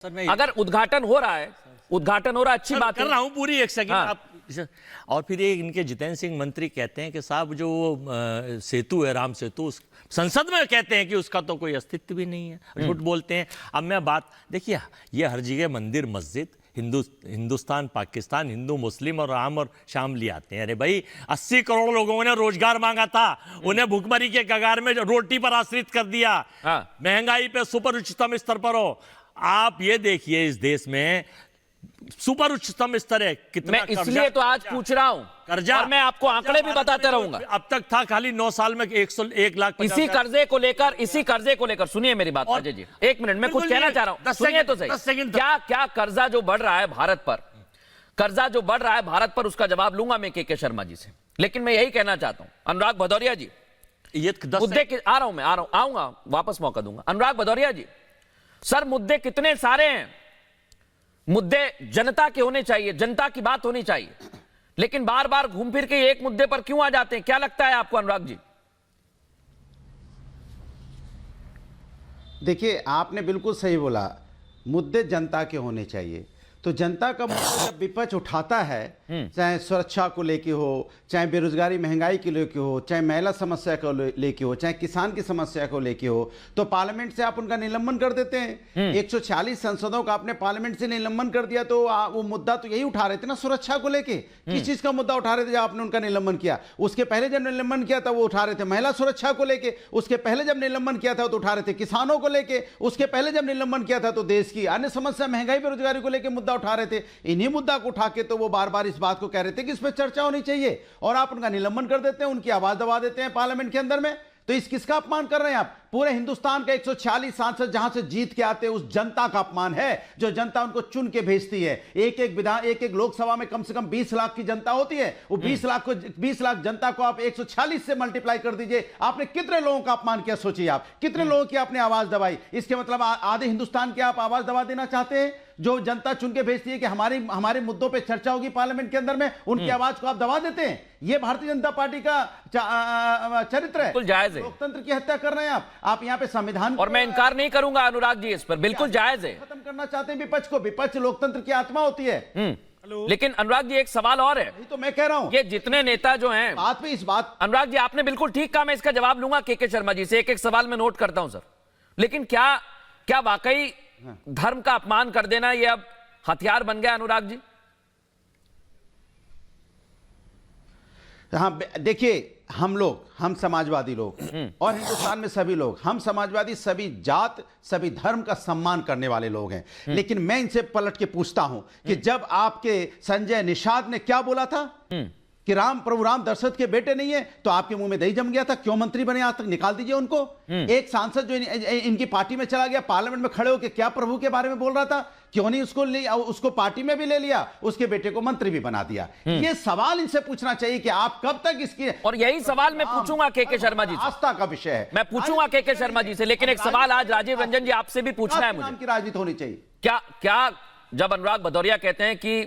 अगर उद्घाटन हो रहा है, अच्छी बात कर रहा हूं पूरी एक सेकंड हाँ। आप। और फिर ये इनके जितेंद्र सिंह मंत्री कहते हैं कि साहब जो सेतु है, राम सेतु, संसद में कहते हैं कि उसका तो कोई अस्तित्व भी नहीं है, झूठ बोलते हैं। अब मैं बात देखिए, ये हर जगह मंदिर मस्जिद हिंदुस्तान पाकिस्तान, हिंदू मुस्लिम और राम और श्याम ले आते हैं। अरे भाई 80 करोड़ लोगों ने रोजगार मांगा था, उन्हें भुखमरी के कगार में रोटी पर आश्रित कर दिया। हाँ। महंगाई पे सुपर उच्चतम स्तर पर हो। आप ये देखिए इस देश में सुपर उच्चतम स्तर है कितना। मैं इसलिए तो आज पूछ रहा हूं कर्जा, और मैं आपको आंकड़े भी बताते रहूंगा। अब तक था खाली 9 साल में 1 लाख। इसी कर्जे को लेकर सुनिए मेरी बात अजय जी, 1 मिनट में कुछ कहना चाह रहा हूं, सुनिए तो सही। क्या कर्जा जो बढ़ रहा है भारत पर, उसका जवाब लूंगा मैं के शर्मा जी से। लेकिन मैं यही कहना चाहता हूं, अनुराग भदौरिया जी, ये मुद्दे आऊंगा, वापस मौका दूंगा। अनुराग भदौरिया जी, सर मुद्दे कितने सारे हैं, मुद्दे जनता के होने चाहिए, जनता की बात होनी चाहिए, लेकिन बार बार घूम फिर के एक मुद्दे पर क्यों आ जाते हैं? क्या लगता है आपको अनुराग जी? देखिए, आपने बिल्कुल सही बोला, मुद्दे जनता के होने चाहिए। तो जनता का मुद्दा जब विपक्ष उठाता है, चाहे सुरक्षा को लेके हो, चाहे बेरोजगारी महंगाई के लेके हो, चाहे महिला समस्या को लेके हो, चाहे किसान की समस्या को लेके हो, तो पार्लियामेंट से आप उनका निलंबन कर देते हैं। 146 सांसदों का आपने पार्लियामेंट से निलंबन कर दिया। तो वो मुद्दा तो यही उठा रहे थे ना, सुरक्षा को लेके। किस चीज का मुद्दा उठा रहे थे जब आपने उनका निलंबन किया? उसके पहले जब निलंबन किया था वो उठा रहे थे महिला सुरक्षा को लेके, उसके पहले जब निलंबन किया था तो उठा रहे थे किसानों को लेके, उसके पहले जब निलंबन किया था तो देश की अन्य समस्या महंगाई बेरोजगारी को लेकर मुद्दा उठा रहे थे। इन्हीं मुद्दा को उठा के तो वो बार बार इस बात को कह रहे थे कि इस पे चर्चा होनी चाहिए, और आप उनका निलंबन कर देते हैं, उनकी आवाज दबा देते हैं पार्लियामेंट के अंदर में। तो इस किसका अपमान कर रहे हैं आप? पूरे हिंदुस्तान के 146 सांसद जहां से जीत के आते हैं, उस जनता का अपमान है जो जनता उनको चुन के भेजती है। एक एक लोकसभा में कम से कम 20 लाख की जनता होती है। वो 20 लाख जनता को आप 146 से मल्टीप्लाई कर दीजिए, आपने कितने लोगों का अपमान किया? सोचिए आप, कितने लोगों की आपने आवाज दबाई। इसके मतलब आधे हिंदुस्तान की आप आवाज दबा देना चाहते हैं, जो जनता चुन के भेजती है कि हमारे मुद्दों पे चर्चा होगी पार्लियामेंट के अंदर में, उनकी आवाज को आप दबा देते हैं। ये भारतीय जनता पार्टी का चरित्र है। बिल्कुल जायज है। लोकतंत्र की हत्या कर रहे हैं आप यहाँ पे संविधान, और मैं इनकार नहीं करूंगा अनुराग जी इस पर, बिल्कुल जायज है। खत्म करना चाहते हैं विपक्ष को। विपक्ष लोकतंत्र की आत्मा होती है। लेकिन अनुराग जी एक सवाल और है, यही तो मैं कह रहा हूं, ये जितने नेता जो हैं, बात पे इस बात, अनुराग जी आपने बिल्कुल ठीक कहा, मैं इसका जवाब लूंगा के शर्मा जी से। एक एक सवाल में नोट करता हूं सर। लेकिन क्या वाकई धर्म का अपमान कर देना ये अब हथियार बन गया अनुराग जी? हाँ देखिए, हम समाजवादी लोग और हिंदुस्तान में सभी लोग, हम समाजवादी सभी जात सभी धर्म का सम्मान करने वाले लोग हैं। लेकिन मैं इनसे पलट के पूछता हूं कि जब आपके संजय निषाद ने क्या बोला था कि प्रभु राम दशरथ के बेटे नहीं है, तो आपके मुंह में दही जम गया था। क्यों मंत्री बने? आज तक निकाल दीजिए उनको। एक सांसद जो इनकी पार्टी में चला गया, पार्लियामेंट में खड़े होकर क्या प्रभु के बारे में बोल रहा था, क्यों नहीं उसको पार्टी में भी ले लिया, उसके बेटे को मंत्री भी बना दिया? ये सवाल इनसे पूछना चाहिए कि आप कब तक इसकी, और यही सवाल मैं पूछूंगा के शर्मा जी से। आस्था का विषय है, मैं पूछूंगा के शर्मा जी से। लेकिन एक सवाल आज राजीव रंजन जी आपसे भी पूछना है मुझे। की राजनीति होनी चाहिए। क्या जब अनुराग भदौरिया कहते हैं कि